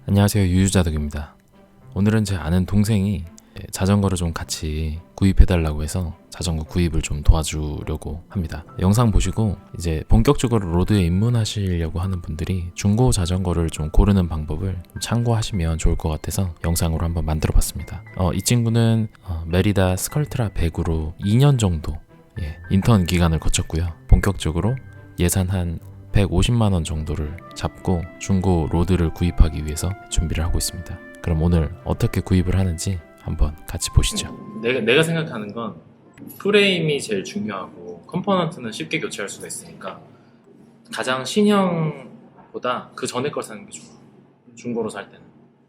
안녕하세요, 유유자덕입니다. 오늘은 제 아는 동생이 자전거를 좀 같이 구입해달라고 해서 자전거 구입을 좀 도와주려고 합니다. 영상 보시고 이제 본격적으로 로드에 입문하시려고 하는 분들이 중고 자전거를 좀 고르는 방법을 참고하시면 좋을 것 같아서 영상으로 한번 만들어 봤습니다. 이 친구는 메리다 스컬트라 100으로 2년 정도 인턴 기간을 거쳤고요. 본격적으로 예산 한 150만원 정도를 잡고 중고 로드를 구입하기 위해서 준비를 하고 있습니다. 그럼 오늘 어떻게 구입을 하는지 한번 같이 보시죠. 내가 생각하는 건 프레임이 제일 중요하고 컴포넌트는 쉽게 교체할 수가 있으니까 가장 신형보다 그 전에 걸 사는 게 좋아. 중고로 살 때는.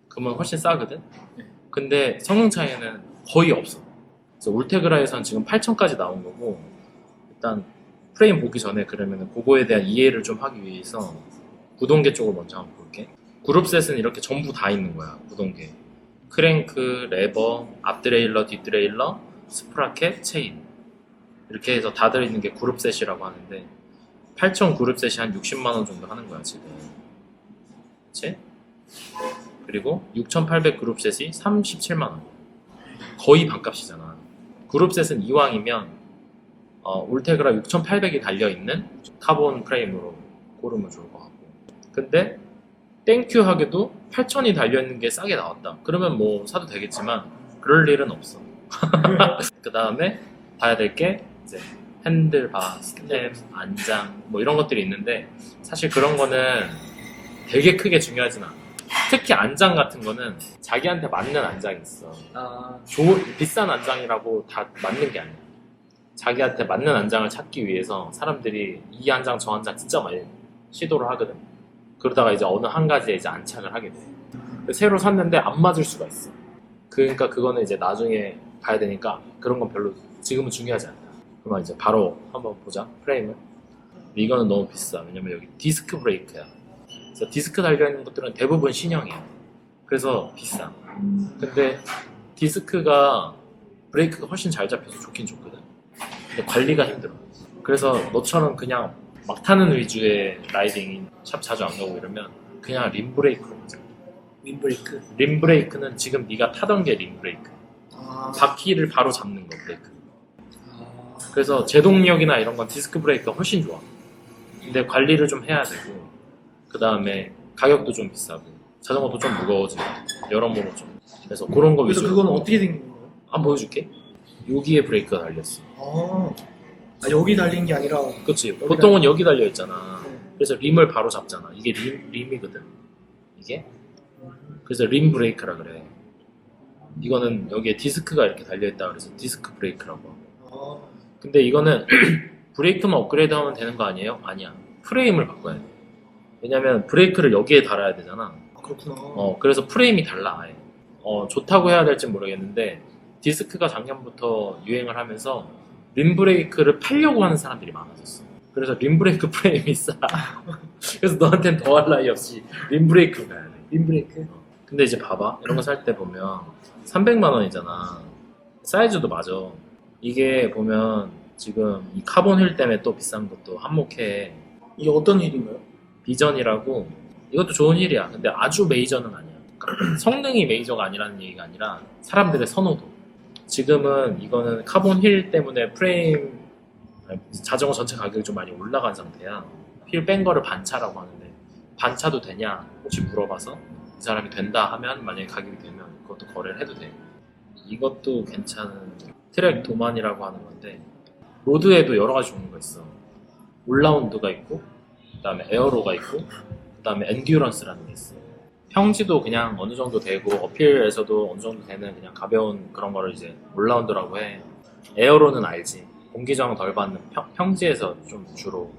그러면 훨씬 싸거든? 근데 성능 차이는 거의 없어. 그래서 울테그라에선 지금 8,000까지 나온 거고, 일단 프레임 보기 전에 그러면 그거에 대한 이해를 좀 하기 위해서 구동계 쪽을 먼저 한번 볼게. 그룹셋은 이렇게 전부 다 있는 거야. 구동계, 크랭크, 레버, 앞드레일러, 뒷드레일러, 스프라켓, 체인, 이렇게 해서 다 들어있는 게 그룹셋이라고 하는데 8,000 그룹셋이 한 60만원 정도 하는 거야 지금. 그치? 그리고 6,800 그룹셋이 37만원, 거의 반값이잖아. 그룹셋은 이왕이면 울테그라 6,800이 달려있는 카본 프레임으로 고르면 좋을 것 같고, 근데 땡큐 하게도 8,000이 달려있는 게 싸게 나왔다 그러면 뭐 사도 되겠지만 그럴 일은 없어. 그 다음에 봐야 될 게 이제 핸들바, 스텝, 안장 뭐 이런 것들이 있는데 사실 그런 거는 되게 크게 중요하진 않아. 특히 안장 같은 거는 자기한테 맞는 안장이 있어. 비싼 안장이라고 다 맞는 게 아니야. 자기한테 맞는 안장을 찾기 위해서 사람들이 이 안장 저 안장 진짜 많이 시도를 하거든. 그러다가 이제 어느 한 가지에 이제 안착을 하게 돼. 새로 샀는데 안 맞을 수가 있어. 그러니까 그거는 이제 나중에 봐야 되니까 그런 건 별로 지금은 중요하지 않다. 그러면 이제 바로 한번 보자, 프레임을. 이거는 너무 비싸. 왜냐면 여기 디스크 브레이크야. 그래서 디스크 달려있는 것들은 대부분 신형이야. 그래서 비싸. 근데 디스크가 브레이크가 훨씬 잘 잡혀서 좋긴 좋거든. 근데 관리가 힘들어. 그래서 너처럼 그냥 막 타는 위주의 라이딩, 샵 자주 안 가고 이러면 그냥 림 브레이크로 가자. 림 브레이크? 림 브레이크는 지금 네가 타던 게 림 브레이크. 바퀴를 바로 잡는 거 브레이크. 그래서 제동력이나 이런 건 디스크 브레이크가 훨씬 좋아. 근데 관리를 좀 해야 되고, 그 다음에 가격도 좀 비싸고, 자전거도 좀 무거워지고, 여러모로 좀. 그래서 그런 거 그래서 위주로. 그건 어떻게 생긴 거예요? 한번 보여줄게. 여기에 브레이크가 달렸어. 여기 달린 게 아니라. 그치. 보통은 여기 달려있잖아. 네. 그래서 림을 바로 잡잖아. 이게 림이거든. 이게. 그래서 림 브레이크라 그래. 이거는 여기에 디스크가 이렇게 달려있다 그래서 디스크 브레이크라고 하고. 근데 이거는 브레이크만 업그레이드 하면 되는 거 아니에요? 아니야. 프레임을 바꿔야 돼. 왜냐면 브레이크를 여기에 달아야 되잖아. 그렇구나. 그래서 프레임이 달라 아예. 좋다고 해야 될지 모르겠는데 디스크가 작년부터 유행을 하면서 림 브레이크를 팔려고 하는 사람들이 많아졌어. 그래서 림 브레이크 프레임이 싸. 그래서 너한테는 더할 나위 없이 림 브레이크로 가야 돼. 림 브레이크? 근데 이제 봐봐, 이런 거 살 때 보면 300만 원이잖아. 사이즈도 맞아. 이게 보면 지금 이 카본 휠 때문에 또 비싼 것도 한몫해. 이게 어떤 일인가요? 비전이라고. 이것도 좋은 힐이야. 근데 아주 메이저는 아니야. 그러니까 성능이 메이저가 아니라는 얘기가 아니라 사람들의 선호도. 지금은 이거는 카본 휠 때문에 프레임, 자전거 전체 가격이 좀 많이 올라간 상태야. 휠 뺀 거를 반차라고 하는데 반차도 되냐 혹시 물어봐서 이 사람이 된다 하면, 만약에 가격이 되면 그것도 거래를 해도 돼. 이것도 괜찮은 트랙 도만이라고 하는 건데, 로드에도 여러 가지 종류가 있어. 올라운드가 있고, 그 다음에 에어로가 있고, 그 다음에 엔듀런스라는 게 있어. 평지도 그냥 어느 정도 되고 어필에서도 어느 정도 되는 그냥 가벼운 그런 거를 이제 올라운드라고 해. 에어로는 알지. 공기 저항 덜 받는 평지에서 좀 주로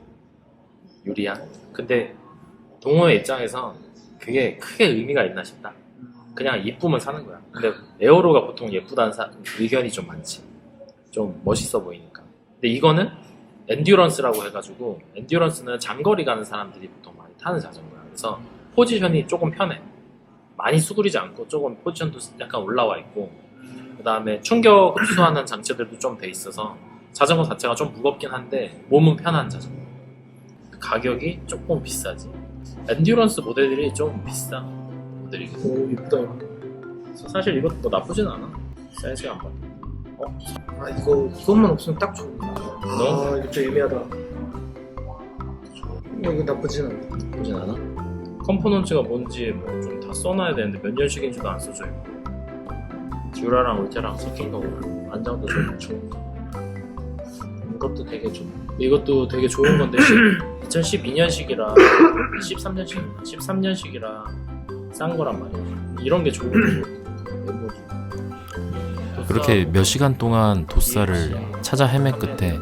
유리한. 근데 동호회 입장에서 그게 크게 의미가 있나 싶다. 그냥 이쁘면 사는 거야. 근데 에어로가 보통 예쁘다는 의견이 좀 많지. 좀 멋있어 보이니까. 근데 이거는 엔듀런스라고 해가지고, 엔듀런스는 장거리 가는 사람들이 보통 많이 타는 자전거야. 그래서 포지션이 조금 편해. 많이 수그리지 않고 조금 포지션도 약간 올라와 있고, 그 다음에 충격 흡수하는 장치들도 좀 돼 있어서 자전거 자체가 좀 무겁긴 한데 몸은 편한 자전거. 가격이 조금 비싸지. 엔듀런스 모델들이 좀 비싸. 드리겠습니다. 오 이쁘다 이거. 그래서 사실 이것도 뭐 나쁘진 않아. 사이즈가 안 맞아. 아 이것만 없으면 딱 좋은데. 너? 아 이거 좀 애매하다. 이거 나쁘진 않네. 나쁘진 않아. 컴포넌트가 뭔지 뭐 좀 다 써놔야 되는데 몇 년식인지도 안 써져 있고 듀라랑 울테라랑 섞인 거고 안장도 좀 좋은 거. 이것도 되게 좋은 건데 2012년식이라 13년식이라 싼 거란 말이야. 이런 게 좋은 거고 메모리. 그렇게 몇 시간 동안 도사를 찾아 헤맨 끝에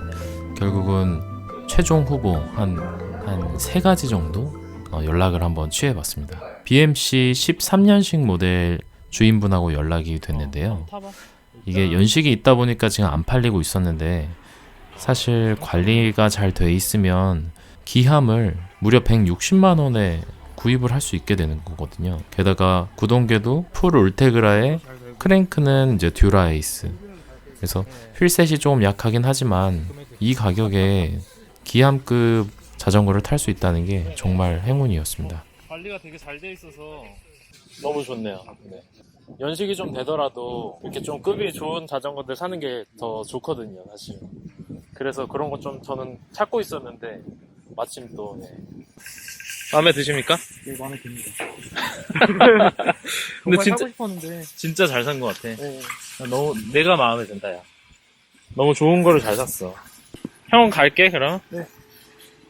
결국은 최종 후보 한 3가지 정도 연락을 한번 취해봤습니다. BMC 13년식 모델 주인분하고 연락이 됐는데요. 이게 연식이 있다 보니까 지금 안 팔리고 있었는데 사실 관리가 잘 돼 있으면 기함을 무려 160만 원에 구입을 할 수 있게 되는 거거든요. 게다가 구동계도 풀 울테그라에 크랭크는 이제 듀라 에이스. 그래서 휠셋이 조금 약하긴 하지만 이 가격에 기함급 자전거를 탈 수 있다는 게 정말 행운이었습니다. 관리가 되게 잘 돼 있어서 너무 좋네요. 네. 연식이 좀 되더라도 이렇게 좀 급이 좋은 자전거들 사는 게 더 좋거든요, 사실. 그래서 그런 거 좀 저는 찾고 있었는데 마침 또 네. 마음에 드십니까? 네 마음에 듭니다. 근데 정말 진짜 사고 싶었는데. 진짜 잘 산 것 같아. 네. 너무 내가 마음에 든다, 야. 너무 좋은 거를 잘 샀어. 형 갈게 그럼. 네.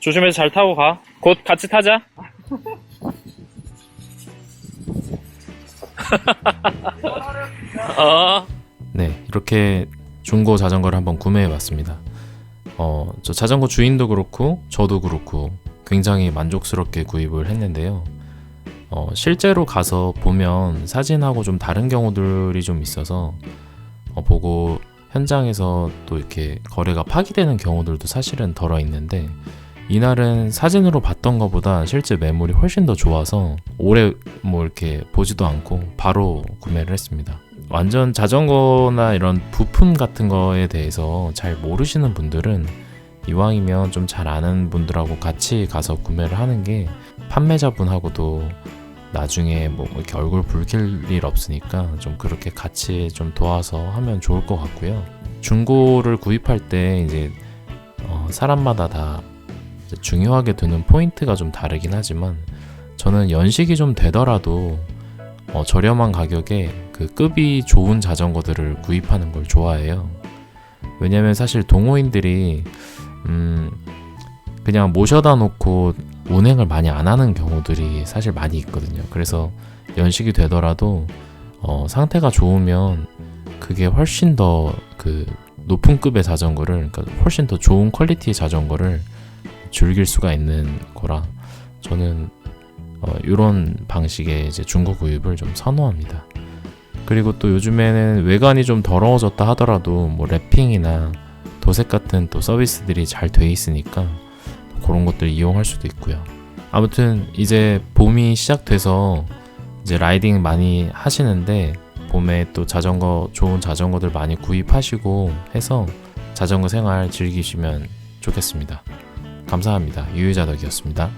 조심해서 잘 타고 가. 곧 같이 타자. 네, 이렇게 중고 자전거를 한번 구매해봤습니다. 저 자전거 주인도 그렇고 저도 그렇고 굉장히 만족스럽게 구입을 했는데요. 실제로 가서 보면 사진하고 좀 다른 경우들이 좀 있어서 보고 현장에서 또 이렇게 거래가 파기되는 경우들도 사실은 덜어 있는데 이날은 사진으로 봤던 것보다 실제 매물이 훨씬 더 좋아서 오래 뭐 이렇게 보지도 않고 바로 구매를 했습니다. 완전 자전거나 이런 부품 같은 거에 대해서 잘 모르시는 분들은 이왕이면 좀 잘 아는 분들하고 같이 가서 구매를 하는 게 판매자분하고도 나중에 뭐 이렇게 얼굴 붉힐 일 없으니까 좀 그렇게 같이 좀 도와서 하면 좋을 것 같고요. 중고를 구입할 때 이제 사람마다 다 중요하게 두는 포인트가 좀 다르긴 하지만 저는 연식이 좀 되더라도 저렴한 가격에 그 급이 좋은 자전거들을 구입하는 걸 좋아해요. 왜냐면 사실 동호인들이 그냥 모셔다 놓고 운행을 많이 안 하는 경우들이 사실 많이 있거든요. 그래서 연식이 되더라도 상태가 좋으면 그게 훨씬 더 그 높은 급의 자전거를, 그러니까 훨씬 더 좋은 퀄리티의 자전거를 즐길 수가 있는 거라 저는 이런 방식의 이제 중고 구입을 좀 선호합니다. 그리고 또 요즘에는 외관이 좀 더러워졌다 하더라도 뭐 랩핑이나 도색 같은 또 서비스들이 잘 돼 있으니까 그런 것들 이용할 수도 있고요. 아무튼 이제 봄이 시작돼서 이제 라이딩 많이 하시는데 봄에 또 자전거 좋은 자전거들 많이 구입하시고 해서 자전거 생활 즐기시면 좋겠습니다. 감사합니다. 유유자덕이었습니다.